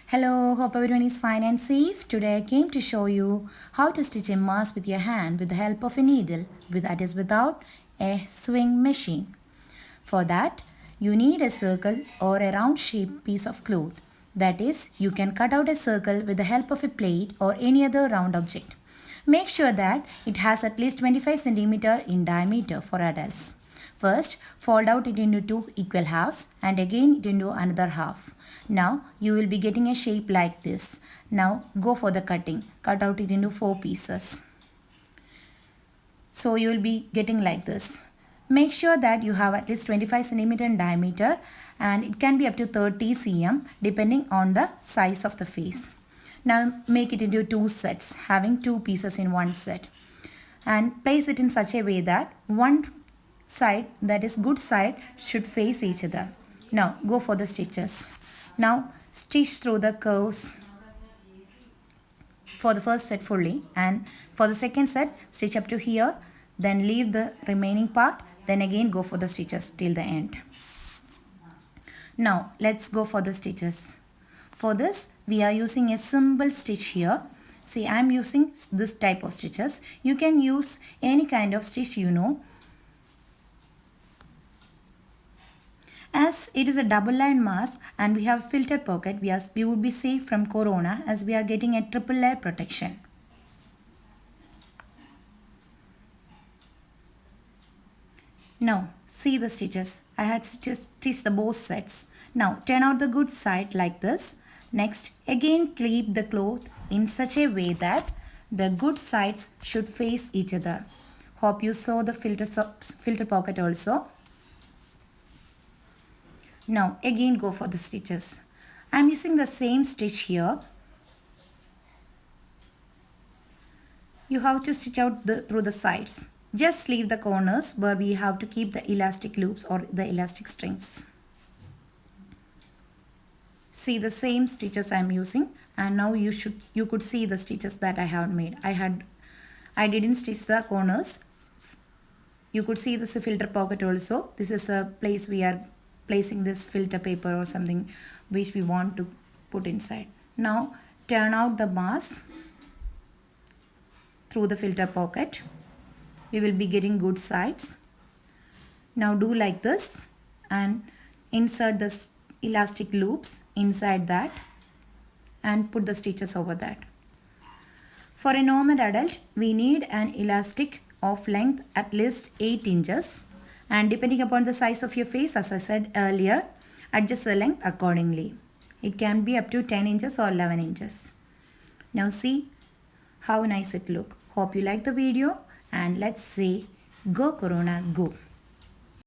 Hello, hope everyone is fine and safe. Today I came to show you how to stitch a mask with your hand with the help of a needle, that is without a sewing machine. For that, you need a circle or a round shaped piece of cloth. That is, you can cut out a circle with the help of a plate or any other round object. Make sure that it has at least 25 cm in diameter for adults. First, fold out it into two equal halves and again it into another half. Now, you will be getting a shape like this. Now, go for the cutting. Cut out it into 4 pieces. So, you will be getting like this. Make sure that you have at least 25 cm in diameter and it can be up to 30 cm depending on the size of the face. Now make it into 2 sets, having 2 pieces in one set, and place it in such a way that one side, that is good side, should face each other. Now go for the stitches. Now stitch through the curves for the first set fully, and for the second set stitch up to here, then leave the remaining part, then again go for the stitches till the end. Now let's go for the stitches. For this we are using a simple stitch here. See, I am using this type of stitches. You can use any kind of stitch you know. As it is a double line mask and we have filter pocket, we would be safe from corona as we are getting a triple layer protection. Now see the stitches. I had stitched the both sets. Now turn out the good side like this. Next, again clip the cloth in such a way that the good sides should face each other. Hope you saw the filter pocket also. Now again go for the stitches. I am using the same stitch here. You have to stitch out through the sides. Just leave the corners where we have to keep the elastic loops or the elastic strings. See the same stitches I am using, and now you could see the stitches that I have made. I didn't stitch the corners. You could see this filter pocket also. This is a place we are placing this filter paper or something which we want to put inside. Now turn out the mask through the filter pocket. We will be getting good sides. Now do like this and insert the elastic loops inside that and put the stitches over that. For a normal adult, we need an elastic of length at least 8 inches, and depending upon the size of your face, as I said earlier, adjust the length accordingly. It can be up to 10 inches or 11 inches. Now see how nice it look. Hope you like the video, and let's say go Corona go.